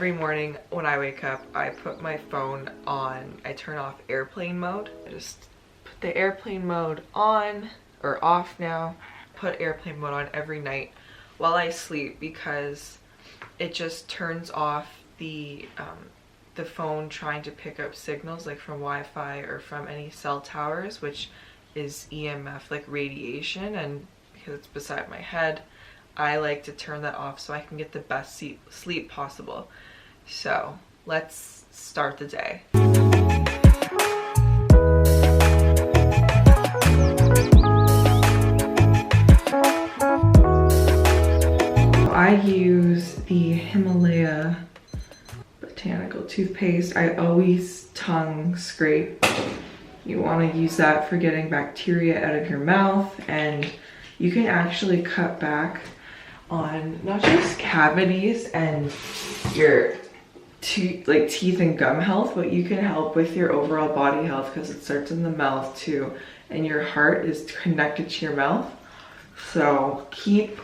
Every morning when I wake up, I put my phone on, I turn off airplane mode. I just put the airplane mode on, or off now. Put airplane mode on every night while I sleep because it just turns off the phone trying to pick up signals like from Wi-Fi or from any cell towers, which is EMF, like radiation, and because it's beside my head, I like to turn that off so I can get the best sleep possible. So let's start the day. I use the Himalaya botanical toothpaste. I always tongue scrape. You want to use that for getting bacteria out of your mouth, and you can actually cut back on not just cavities and your teeth and gum health, but you can help with your overall body health because it starts in the mouth too, and your heart is connected to your mouth. So keep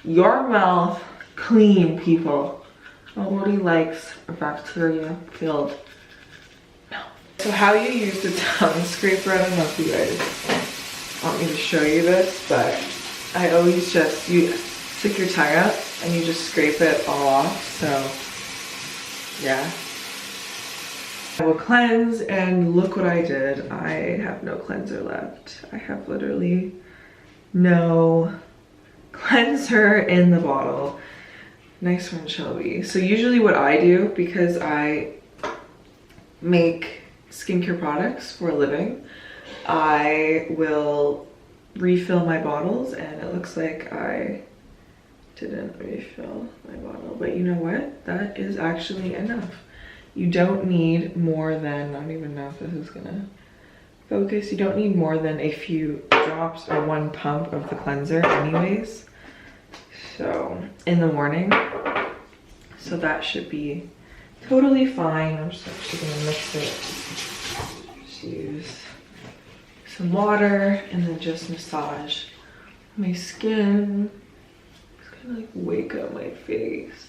your mouth clean, people. Nobody likes a bacteria filled mouth. So how you use the tongue scraper, I don't know if you guys want me to show you this, but I always just, you stick your tongue out and you just scrape it all off. So yeah, I will cleanse, and look what I did. I have no cleanser left. I have literally no cleanser in the bottle. Nice one, Shelby. So usually what I do, because I make skincare products for a living, I will refill my bottles, and it looks like I didn't refill my bottle, but you know what? That is actually enough. You don't need more than, I don't even know if this is gonna focus, you don't need more than a few drops or one pump of the cleanser anyways. So in the morning, so that should be totally fine. I'm just actually gonna mix it. Just use some water and then just massage my skin. Just kind of like wake up my face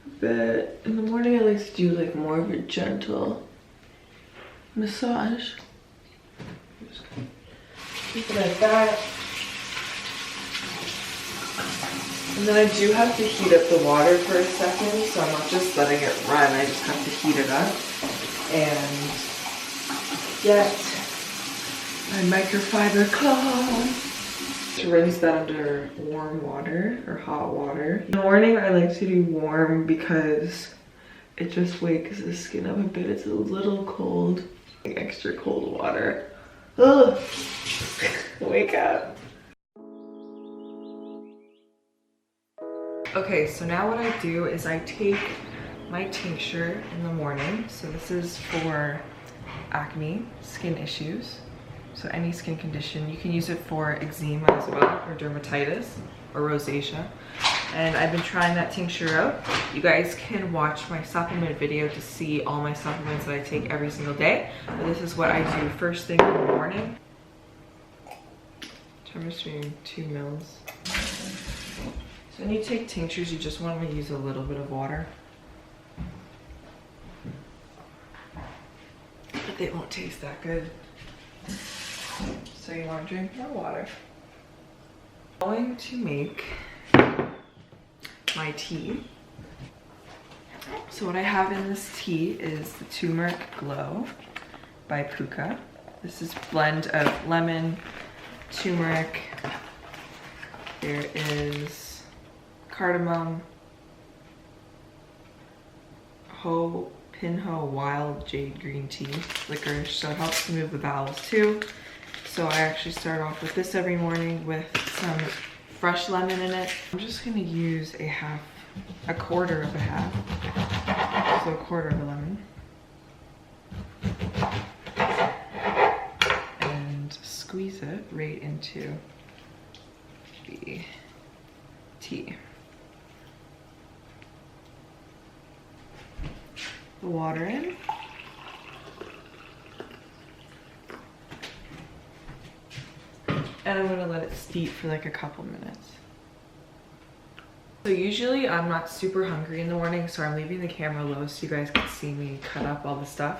a bit. In the morning I like to do like more of a gentle massage. Just keep it like that. And then I do have to heat up the water for a second, so I'm not just letting it run, I just have to heat it up and get my microfiber cloth to rinse that under warm water or hot water. In the morning I like to do warm because it just wakes the skin up a bit. It's a little cold, like extra cold water. Ugh. Wake up. Okay, so now what I do is I take my tincture in the morning. So this is for acne, skin issues. So any skin condition, you can use it for eczema as well, or dermatitis, or rosacea. And I've been trying that tincture out. You guys can watch my supplement video to see all my supplements that I take every single day. But this is what I do first thing in the morning. So I'm just doing 2 mils. So when you take tinctures, you just want to use a little bit of water. But they won't taste that good. So you want to drink more water. I'm going to make my tea. So what I have in this tea is the Turmeric Glow by Puka. This is a blend of lemon, turmeric. There is cardamom, Pinho Wild Jade Green Tea, licorice, so it helps to move the bowels too. So I actually start off with this every morning with some fresh lemon in it. I'm just gonna use a quarter of a half, so a quarter of a lemon. And squeeze it right into the tea. The water in. And I'm gonna let it steep for like a couple minutes. So usually I'm not super hungry in the morning, so I'm leaving the camera low so you guys can see me cut up all the stuff.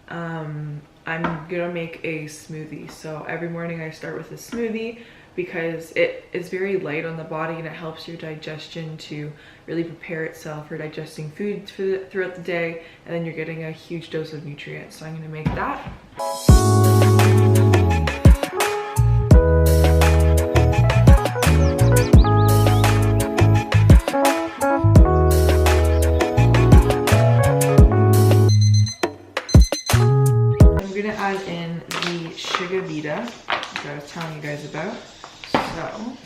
I'm gonna make a smoothie. So every morning I start with a smoothie because it is very light on the body and it helps your digestion to really prepare itself for digesting food throughout the day, and then you're getting a huge dose of nutrients. So I'm gonna make that. Add in the sugar Vita that I was telling you guys about. So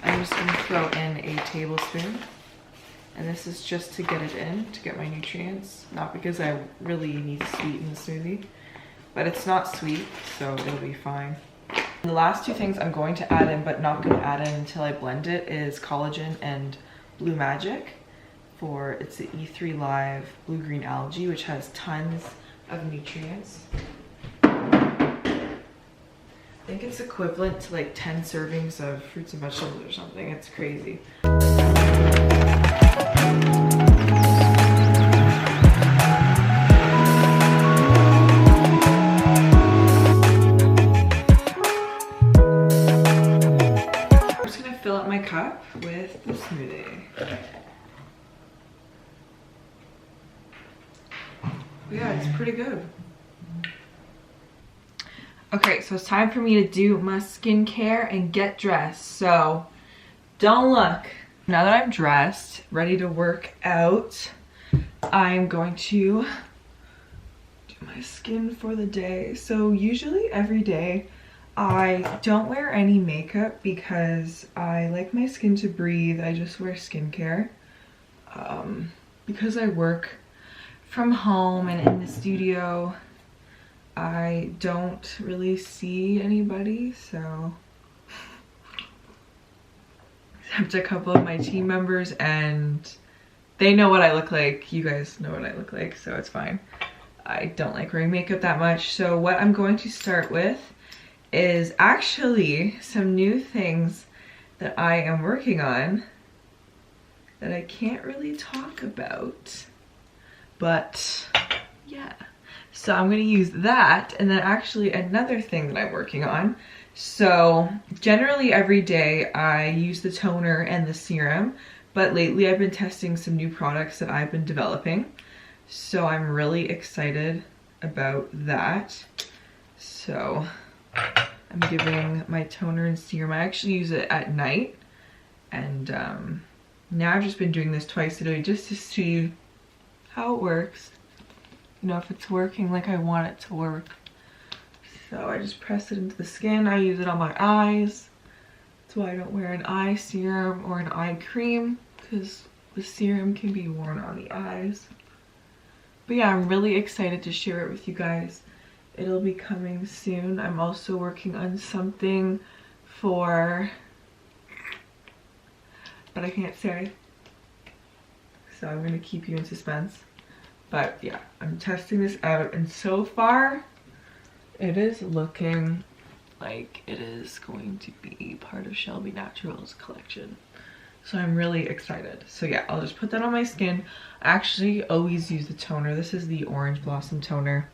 I'm just going to throw in a tablespoon, and this is just to get it in, to get my nutrients, not because I really need to sweeten the smoothie, but it's not sweet, so it'll be fine. And the last two things I'm going to add in, but not going to add in until I blend it, is collagen and Blue Magic. It's the E3 Live blue-green algae, which has tons of nutrients. I think it's equivalent to like 10 servings of fruits and vegetables or something. It's crazy. I'm just gonna fill up my cup with the smoothie. Yeah, it's pretty good. Okay, so it's time for me to do my skincare and get dressed. So don't look. Now that I'm dressed, ready to work out, I'm going to do my skin for the day. So usually every day I don't wear any makeup because I like my skin to breathe. I just wear skincare because I work from home and in the studio. I don't really see anybody, so except a couple of my team members, and they know what I look like. You guys know what I look like, so it's fine. I don't like wearing makeup that much. So what I'm going to start with is actually some new things that I am working on that I can't really talk about. But yeah, so I'm gonna use that, and then actually another thing that I'm working on. So generally every day I use the toner and the serum, but lately I've been testing some new products that I've been developing. So I'm really excited about that. So I'm giving my toner and serum. I actually use it at night, and now I've just been doing this twice a day just to see how it works, you know, if it's working like I want it to work. So I just press it into the skin. I use it on my eyes. That's why I don't wear an eye serum or an eye cream, because the serum can be worn on the eyes. But yeah, I'm really excited to share it with you guys. It'll be coming soon. I'm also working on something for, but I can't say. So I'm gonna keep you in suspense. But yeah, I'm testing this out, and so far it is looking like it is going to be part of Shelby Naturals collection. So I'm really excited. So yeah, I'll just put that on my skin. I actually always use the toner. This is the Orange Blossom toner.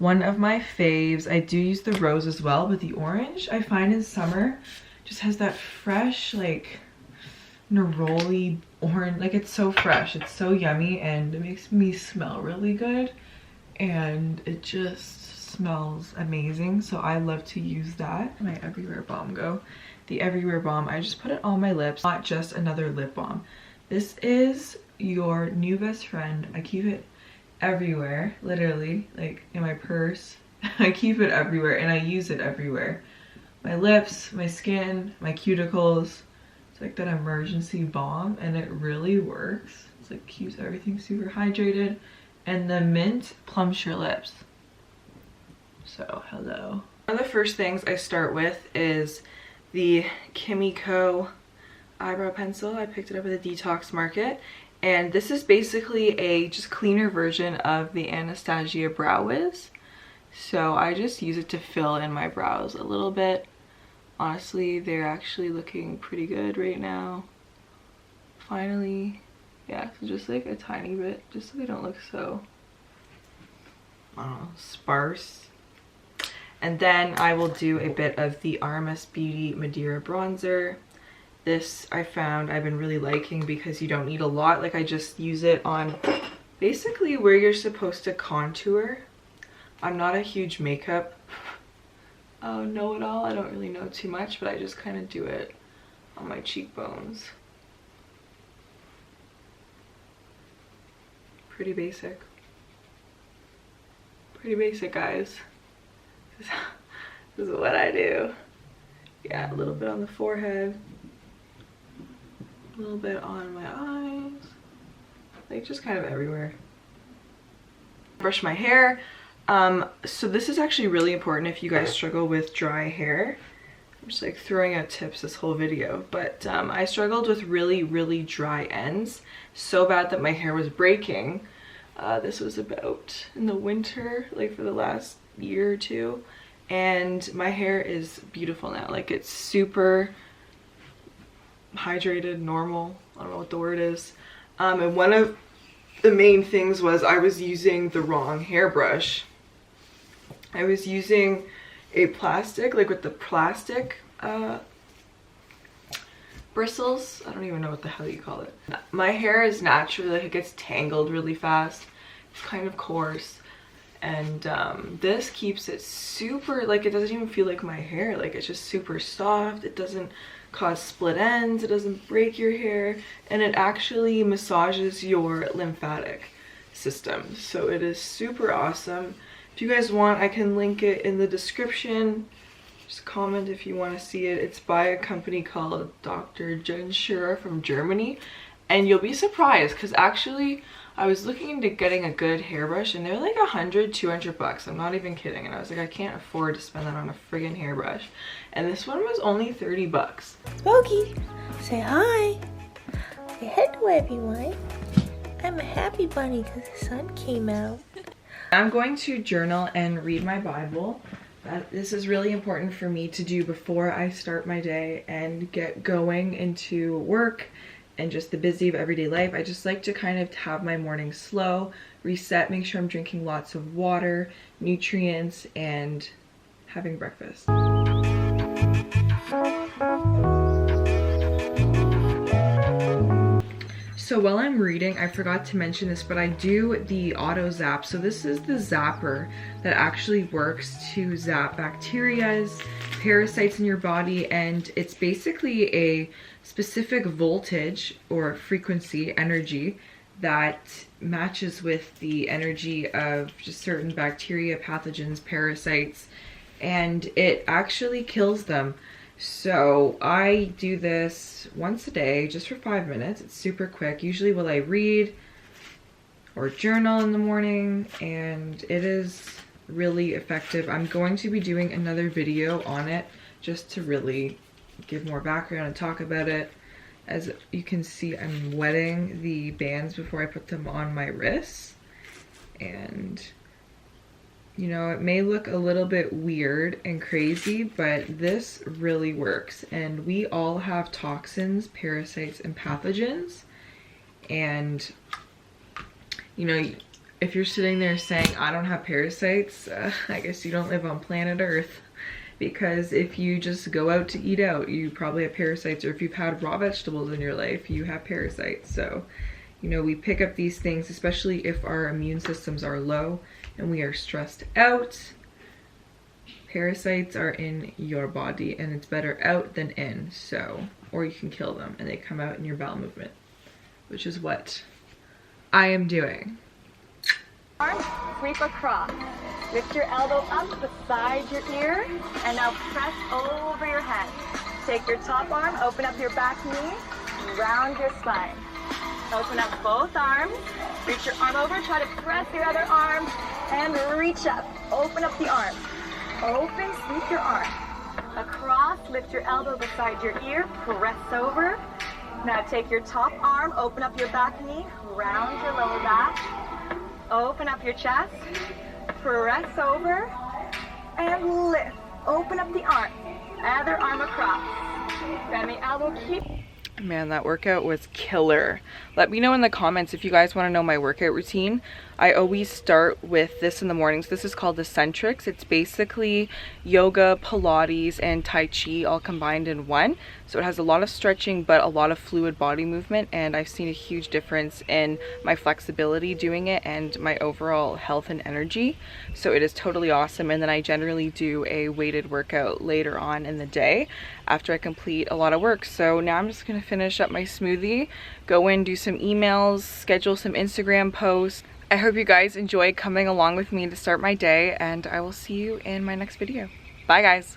One of my faves. I do use the rose as well, but the orange I find in summer just has that fresh, like, neroli orange. Like, it's so fresh, it's so yummy, and it makes me smell really good, and it just smells amazing. So I love to use that. My Everywhere Balm go. The Everywhere Balm, I just put it on my lips, not just another lip balm. This is your new best friend. I keep it everywhere, literally, like in my purse. I keep it everywhere, and I use it everywhere. My lips, my skin, my cuticles. It's like that emergency balm, and it really works. It's like keeps everything super hydrated. And the mint plumps your lips. So hello. One of the first things I start with is the Kimiko eyebrow pencil. I picked it up at the Detox Market, and this is basically a just cleaner version of the Anastasia Brow Wiz. So I just use it to fill in my brows a little bit. Honestly, they're actually looking pretty good right now. Finally. Yeah, so just like a tiny bit, just so they don't look so, I don't know, sparse. And then I will do a bit of the Armas Beauty Madeira bronzer. This I found I've been really liking because you don't need a lot. Like, I just use it on basically where you're supposed to contour. I'm not a huge makeup know-it-all. I don't really know too much, but I just kind of do it on my cheekbones. Pretty basic. Pretty basic, guys. This is what I do. Yeah, a little bit on the forehead. A little bit on my eyes. Like, just kind of everywhere. Brush my hair. So this is actually really important if you guys struggle with dry hair. I'm just like throwing out tips this whole video, but I struggled with really dry ends, so bad that my hair was breaking. This was about in the winter, like for the last year or two, and my hair is beautiful now. Like, it's super hydrated, normal, I don't know what the word is. And one of the main things was I was using the wrong hairbrush. I was using a plastic, like with the plastic bristles. I don't even know what the hell you call it. My hair is naturally, like, it gets tangled really fast. It's kind of coarse. And this keeps it super, like, it doesn't even feel like my hair. Like, it's just super soft. It doesn't cause split ends. It doesn't break your hair. And it actually massages your lymphatic system. So it is super awesome. If you guys want, I can link it in the description. Just comment if you want to see it. It's by a company called Dr. Jenschura from Germany. And you'll be surprised, because actually I was looking into getting a good hairbrush and they're like $100–200. I'm not even kidding. And I was like, I can't afford to spend that on a friggin' hairbrush. And this one was only $30. Smokey, say hi. Say hello, everyone. I'm a happy bunny because the sun came out. I'm going to journal and read my Bible. This is really important for me to do before I start my day and get going into work and just the busy of everyday life. I just like to kind of have my morning slow, reset, make sure I'm drinking lots of water, nutrients, and having breakfast. So while I'm reading, I forgot to mention this, but I do the auto zap. So this is the zapper that actually works to zap bacteria, parasites in your body, and it's basically a specific voltage or frequency energy that matches with the energy of just certain bacteria, pathogens, parasites, and it actually kills them. So I do this once a day just for 5 minutes. It's super quick. Usually while I read or journal in the morning, and it is really effective. I'm going to be doing another video on it just to really give more background and talk about it. As you can see, I'm wetting the bands before I put them on my wrists, and you know, it may look a little bit weird and crazy, but this really works. And we all have toxins, parasites, and pathogens. And, you know, if you're sitting there saying, I don't have parasites, I guess you don't live on planet Earth. Because if you just go out to eat out, you probably have parasites. Or if you've had raw vegetables in your life, you have parasites. So, you know, we pick up these things, especially if our immune systems are low and we are stressed out. Parasites are in your body, and it's better out than in. So, or you can kill them and they come out in your bowel movement, which is what I am doing. Arm, sweep across. Lift your elbow up beside your ear, and now press over your head. Take your top arm, open up your back knee, round your spine. Open up both arms, reach your arm over, try to press your other arm, and reach up. Open up the arm. Open, sweep your arm. Across, lift your elbow beside your ear, press over. Now take your top arm, open up your back knee, round your lower back. Open up your chest, press over, and lift. Open up the arm. Other arm across. Bend the elbow, keep. Man, that workout was killer. Let me know in the comments if you guys want to know my workout routine. I always start with this in the mornings. This is called Eccentrics. It's basically yoga, Pilates, and Tai Chi all combined in one. So it has a lot of stretching but a lot of fluid body movement, and I've seen a huge difference in my flexibility doing it and my overall health and energy. So it is totally awesome. And then I generally do a weighted workout later on in the day after I complete a lot of work. So now I'm just gonna finish up my smoothie, go in, do some emails, schedule some Instagram posts. I hope you guys enjoy coming along with me to start my day, and I will see you in my next video. Bye guys.